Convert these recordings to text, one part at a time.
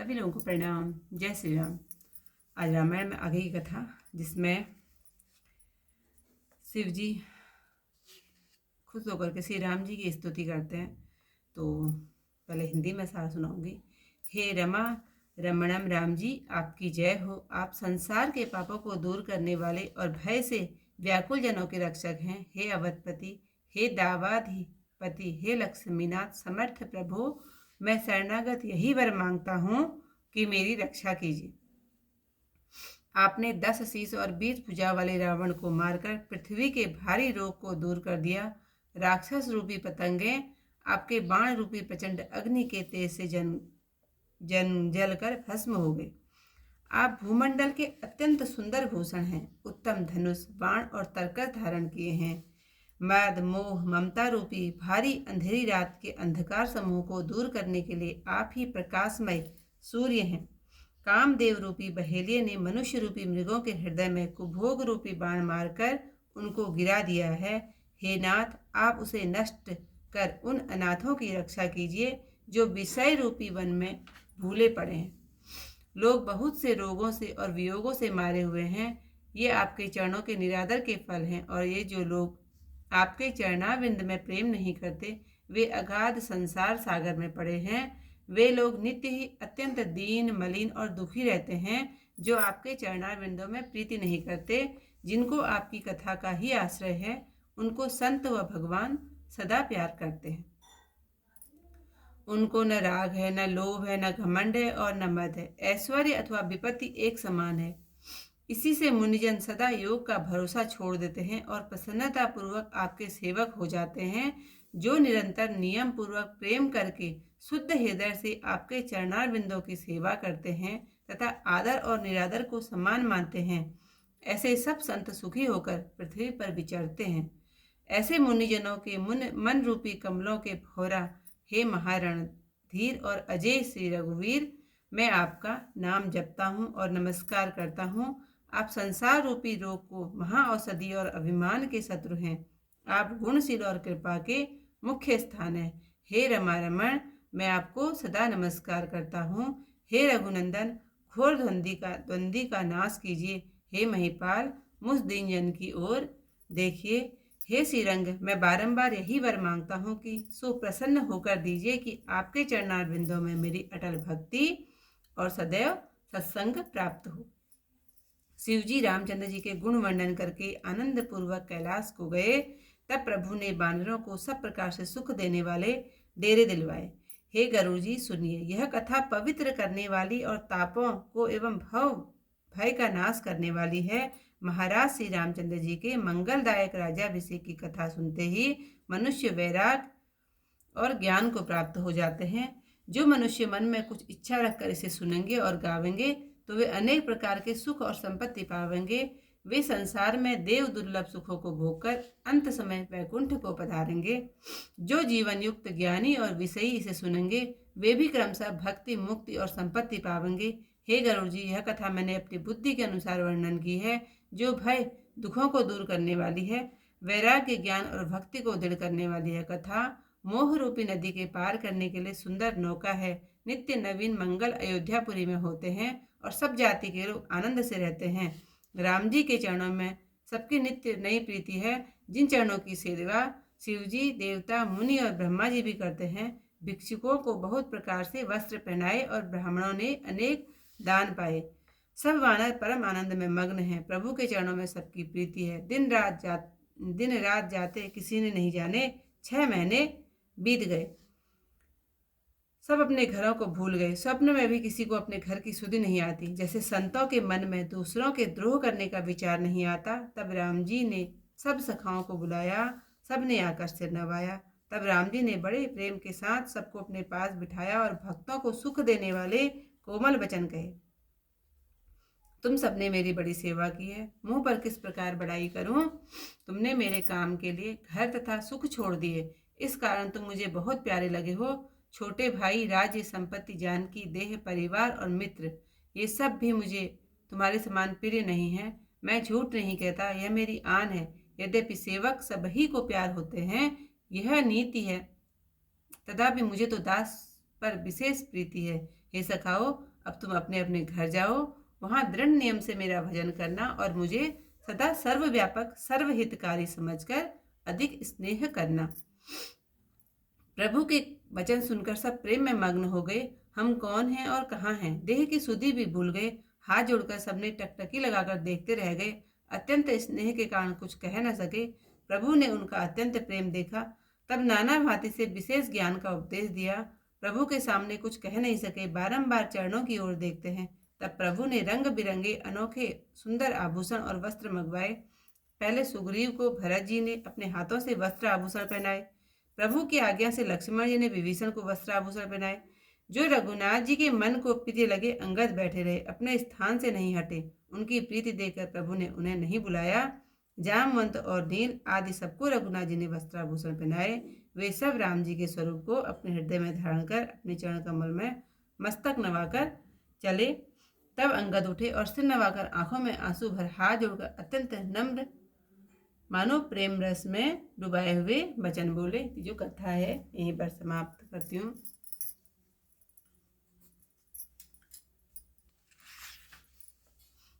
सभी लोगों को प्रणाम। जय श्री राम। आज रामायण में आगे की कथा, जिसमें शिव जी खुश होकर के श्री राम जी की स्तुति करते हैं। तो पहले हिंदी में सारा सुनाऊंगी। हे रमा रमणम राम जी, आपकी जय हो। आप संसार के पापों को दूर करने वाले और भय से व्याकुल जनों के रक्षक हैं। हे अवधपति, हे दावाधिपति, हे लक्ष्मीनाथ समर्थ प्रभु, मैं शरणागत यही वर मांगता हूँ कि मेरी रक्षा कीजिए। आपने 10 शीश और 20 भुजा वाले रावण को मारकर पृथ्वी के भारी रोग को दूर कर दिया। राक्षस रूपी पतंगे आपके बाण रूपी प्रचंड अग्नि के तेज से जलकर भस्म हो गए। आप भूमंडल के अत्यंत सुंदर भूषण हैं। उत्तम धनुष, बाण और तरकस धारण किए हैं। मद मोह ममता रूपी भारी अंधेरी रात के अंधकार समूह को दूर करने के लिए आप ही प्रकाशमय सूर्य हैं। कामदेव रूपी बहेलिये ने मनुष्य रूपी मृगों के हृदय में कुभोग रूपी बाण मारकर उनको गिरा दिया है। हे नाथ, आप उसे नष्ट कर उन अनाथों की रक्षा कीजिए जो विषय रूपी वन में भूले पड़े हैं। लोग बहुत से रोगों से और वियोगों से मारे हुए हैं। ये आपके चरणों के निरादर के फल हैं। और ये जो लोग आपके चरणाविंद में प्रेम नहीं करते, वे अगाध संसार सागर में पड़े हैं। वे लोग नित्य ही अत्यंत दीन, मलिन और दुखी रहते हैं, जो आपके चरणारविंदों में प्रीति नहीं करते। जिनको आपकी कथा का ही आश्रय है, उनको संत व भगवान सदा प्यार करते हैं। उनको न राग है, न लोभ है, न घमंड है और न मद है। ऐश्वर्य अथवा विपत्ति एक समान है। इसी से मुनिजन सदा योग का भरोसा छोड़ देते हैं और प्रसन्नता पूर्वक आपके सेवक हो जाते हैं। जो निरंतर नियम पूर्वक प्रेम करके शुद्ध हृदय से आपके चरणारविंदों की सेवा करते हैं तथा आदर और निरादर को समान मानते हैं, ऐसे सब संत सुखी होकर पृथ्वी पर विचरते हैं। ऐसे मुनिजनों के मन रूपी कमलों के भौरा, हे महारणधीर और अजय श्री रघुवीर, मैं आपका नाम जपता हूँ और नमस्कार करता हूँ। आप संसार रूपी रोग को महाऔषधि और अभिमान के शत्रु हैं। आप गुणशील और कृपा के मुख्य स्थान है। हे रमा रमण, मैं आपको सदा नमस्कार करता हूँ। हे रघुनंदन, घोर द्वंद्वी का नाश कीजिए। हे महिपाल, मुझ दीन जन की ओर देखिए। हे श्रीरंग, मैं बारंबार यही वर मांगता हूँ कि सुप्रसन्न होकर दीजिए कि आपके चरणारविंदों में मेरी अटल भक्ति और सदैव सत्संग प्राप्त हो। शिवजी रामचंद्र जी के गुण वर्णन करके आनंद पूर्वक कैलाश को गए। तब प्रभु ने बानरों को सब प्रकार से सुख देने वाले डेरे दिलवाए। हे गरुड़ जी, सुनिए, यह कथा पवित्र करने वाली और तापों को एवं भय का नाश करने वाली है। महाराज श्री रामचंद्र जी के मंगलदायक राज्याभिषेक की कथा सुनते ही मनुष्य वैराग और ज्ञान को प्राप्त हो जाते हैं। जो मनुष्य मन में कुछ इच्छा रखकर इसे सुनेंगे और गावेंगे, तो वे अनेक प्रकार के सुख और संपत्ति पावेंगे। वे संसार में देव दुर्लभ सुखों को भोगकर अंत समय वैकुंठ को पधारेंगे। जो जीवन युक्त ज्ञानी और विषयी इसे सुनेंगे, वे भी क्रमशः भक्ति, मुक्ति और संपत्ति पावेंगे। हे गरुड़ जी, यह कथा मैंने अपनी बुद्धि के अनुसार वर्णन की है, जो भय दुखों को दूर करने वाली है। वैराग्य, ज्ञान और भक्ति को दृढ़ करने वाली यह कथा मोह रूपी नदी के पार करने के लिए सुंदर नौका है। नित्य नवीन मंगल अयोध्यापुरी में होते हैं और सब जाति के लोग आनंद से रहते हैं। राम जी के चरणों में सबकी नित्य नई प्रीति है। जिन चरणों की सेवा शिवजी, देवता, मुनि और ब्रह्मा जी भी करते हैं। भिक्षुकों को बहुत प्रकार से वस्त्र पहनाए और ब्राह्मणों ने अनेक दान पाए। सब वानर परम आनंद में मग्न हैं। प्रभु के चरणों में सबकी प्रीति है। दिन रात जाते किसी ने नहीं जाने। 6 महीने बीत गए, सब अपने घरों को भूल गए। स्वप्न में भी किसी को अपने घर की सुधि नहीं आती। जैसे संतों के मन में दूसरों के द्रोह करने का विचार नहीं आता, तब राम जी ने सब सखाओं को बुलाया। सबने आकर सिर नवाया। तब राम जी ने बड़े प्रेम के साथ सबको अपने पास बिठाया और भक्तों को सुख देने वाले कोमल वचन कहे। तुम सबने मेरी बड़ी सेवा की है, मुंह पर किस प्रकार बड़ाई करूं। तुमने मेरे काम के लिए घर तथा सुख छोड़ दिए, इस कारण तुम मुझे बहुत प्यारे लगे हो। छोटे भाई, राज्य, संपत्ति, जानकी, देह, परिवार और मित्र, ये सब भी मुझे तुम्हारे समान प्रिय नहीं है। मैं झूठ नहीं कहता, यह मेरी आन है। यद्यपि सेवक सभी को प्यार होते हैं, यह नीति है, तथापि मुझे तो दास पर विशेष प्रीति है। हे सखाओ, अब तुम अपने अपने घर जाओ, वहां दृढ़ नियम से मेरा भजन करना और मुझे सदा सर्वव्यापक सर्वहितकारी समझकर अधिक स्नेह करना। प्रभु के वचन सुनकर सब प्रेम में मग्न हो गए। हम कौन हैं और कहाँ हैं, देह की सुधि भी भूल गए। हाथ जोड़कर सबने टकटकी लगाकर देखते रह गए। अत्यंत स्नेह के कारण कुछ कह न सके। प्रभु ने उनका अत्यंत प्रेम देखा, तब नाना भांति से विशेष ज्ञान का उपदेश दिया। प्रभु के सामने कुछ कह नहीं सके, बारंबार चरणों की ओर देखते हैं। तब प्रभु ने रंग बिरंगे अनोखे सुंदर आभूषण और वस्त्र मंगवाए। पहले सुग्रीव को भरत जी ने अपने हाथों से वस्त्र आभूषण पहनाए। प्रभु की आज्ञा से लक्ष्मण जी ने विभीषण को वस्त्र आभूषण पहनाए। जो रघुनाथ जी के मन को प्रिय लगे अंगद बैठे रहे, अपने स्थान से नहीं हटे। उनकी प्रीति देखकर प्रभु ने उन्हें नहीं बुलाया। जामवंत और नील आदि सबको रघुनाथ जी ने वस्त्राभूषण पहनाए। वे सब राम जी के स्वरूप को अपने हृदय में धारण कर अपने चरण कमल में मस्तक नवाकर चले। तब अंगद उठे और सिर नवाकर आंखों में आंसू भर हाथ जोड़कर अत्यंत नम्र मानो प्रेम रस में डुबाए हुए वचन बोले। जो कथा है यहीं पर समाप्त करती हूँ।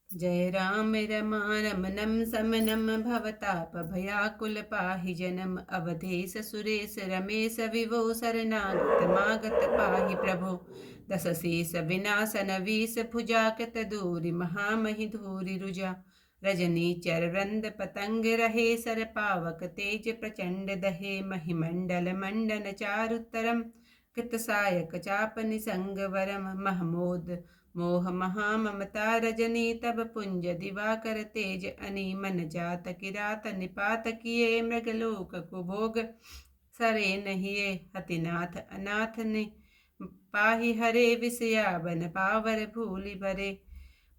जय राम रमानमनम समनम भवताप भयाकुल पाहि जनम अवधेश सुरेश रमेश विभो शरणागत मागत पाहि प्रभो दस शेष विनाशन वीस भुजाकृत दूरि महामहि धूरि रुजा रजनी चर वृंद पतंग रहे सर पावक तेज प्रचंड दहे महिमंडल मंडन चारुतरम कृत सायक चाप निसंग वरम महमोद मोह महाममता रजनी तब पुंज दिवाकर तेज अनी मन जात किरात निपात किए मृगलोक कुभोग सरे नहिए हतिनाथ अनाथ ने पाहि हरे विषयावन पावर भूलि भरे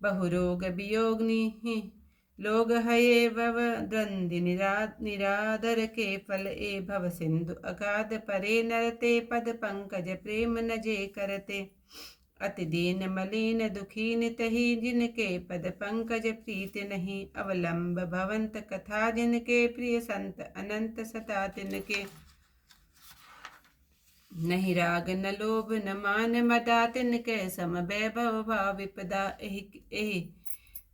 बहुरोग वियोगनि लोग हये भव द्वंद्व निरादर के फल ए भव सिंधु अगाध परे नरते पद पंकज प्रेम न जे करते अति दीन मलिन दुखी नितहि जिनके पद पंकज प्रीत नहीं अवलंब भवंत कथा जिनके प्रिय संत अनंत सता तिनके नहीं राग न लोभ न मान मदा तिनके सम वैभव भाव विपदा एहि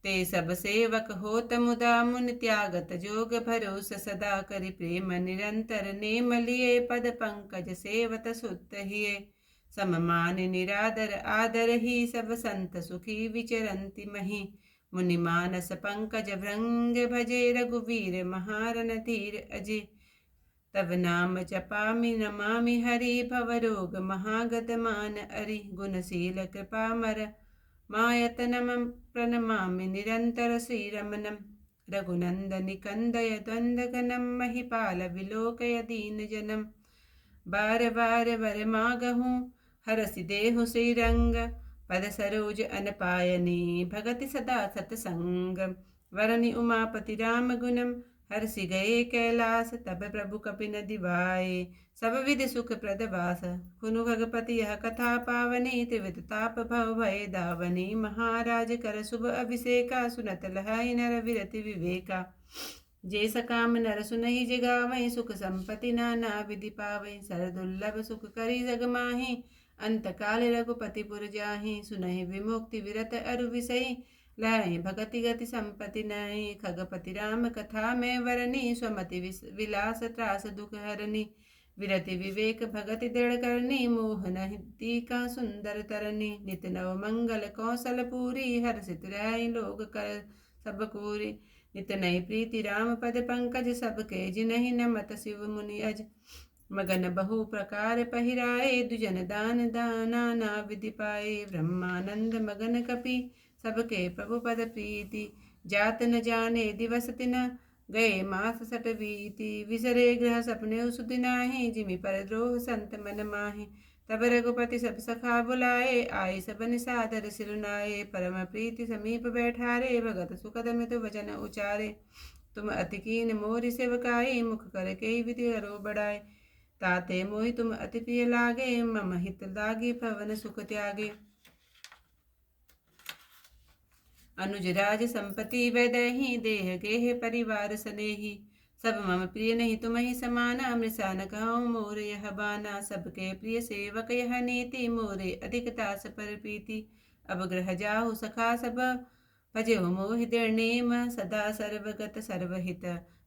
ते सब सेवक होत मुदा मुनि त्यागत जोग भरोस सदा करि प्रेम निरंतर नेम लिए पद पंकज सेवत सुत हिये सममान निरादर आदर ही सब संत सुखी विचरंति मही मुनि मानस पंकज भृंग भजे रघुवीर महारन धीर अजय तब नाम जपामि नमामि हरि भवरोग महागत मान अरि गुणशील कृपामर मायतनम प्रणमामि निरंतर श्रीरमणम रघुनंदनि कंदय द्वंद्व घनम महिपाल विलोकय दीन जनम बार बार वर मागहूँ हरसि देहु श्रीरंग पद सरोज अनपायनी भगति सदा सतसंग वरनि उमापति राम गुणम हर्षि गए कैलास तब प्रभु कपिन दिवाए सब विधि सुख प्रद वास कुनु भगपति यह कथा पावनी त्रिविध ताप भव भय दावनी महाराज कर शुभ अभिषेका सुनत लहाई नर विरति विवेका जे सकाम नर सुनहि जगावहि सुख संपत्ति नाना विधि पावहि सर दुर्लभ सुख करी जग माहि अंत काल रघुपति पुर जाहि सुनहि विमुक्ति विरत अरु विषयी लय भगति गति संपत्ति नय खगपति राम कथा में वरनी स्वमति विलास त्रास दुख हरनी विरति विवेक भगति दृढ़ करनी मोहन टीका सुंदर तरनी नित नव मंगल कौशल पूरी हर्षित रह लोग कर सब कोरी नित नई प्रीति राम पद पंकज सबके जिनहि नमत शिव मुनि अज मगन बहु प्रकार पहिराए दुजन दान दाना ना विधि पाए ब्रह्मानंद मगन कपि सबके प्रभु पद प्रीति जात न जाने दिवस तिन गए मास सट बीती विसरे ग्रह सपने सुदिनाहि जिमि पर द्रोह संत मन माहि तब रघुपति सब सखा बुलाए आए सब निसादर सिरुनाए परम प्रीति समीप बैठारे भगत सुखद मित वचन उचारे तुम अति कीन मोरि सेवकाई मुख कर के विधि हरो बढ़ाए ताते मोहि तुम अति प्रिय लागे मम हित लागे पवन सुख त्यागे अनुज राज संपत्ति वैदही देह गेह परिवार सनेही सब मम प्रिय नहीं तुम्हि समाना मृषा न कहूँ मोर यह बाना सबके प्रिय सेवक यह नीति मोरे अधिक दास पर प्रीति अब ग्रह जाहु सखा सब, भजहु मोहि निर्नेम, सदा सर्वगत सर्वहित,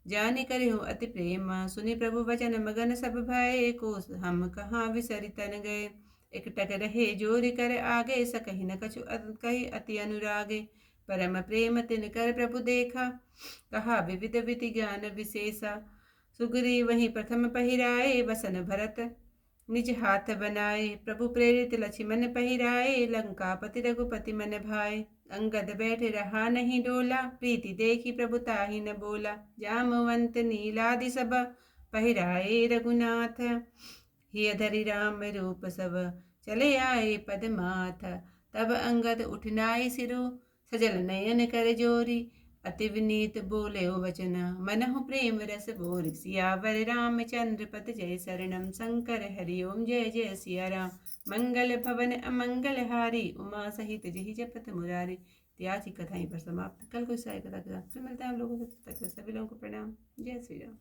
जानि करिहु अति प्रेम। सुनि प्रभु वचन मगन सब भय, को हम कहाँ विसरि तन गए। एकटक रहे जोरि कर आगे, सकहि न कछु कहि अति अनुरागे। परम प्रेम तिनकर प्रभु देखा, कहा विविध विधि ज्ञान विशेषा। सुग्रीव वहीं प्रथम पहिराए, बसन भरत निज हाथ बनाए। प्रभु प्रेरित लक्ष्मण पहिराए, लंकापति रघुपति मन भाए। अंगद बैठे रहा नहीं डोला, प्रीति देखी प्रभु ताहि न बोला। जामवंत नीलादि सब, पहिराए रघुनाथ। हिय धरि राम रूप सब, चले आए पदमाथ। तब अंगद उठनाई सिरो, सजल नयन कर जोरी। अति विनीत बोले वचन, मनहु प्रेम रस बोर। सियावर रामचंद्र पद जय शरणम, शंकर हरि ओम जय जय सिया राम। मंगल भवन अमंगल हारी, उमा सहित जहि जपत मुरारी। आज की कथा यहीं पर समाप्त। कल को इस कथा के साथ फिर मिलते हैं हम लोगों से। तक सभी लोगों को प्रणाम। जय श्री राम।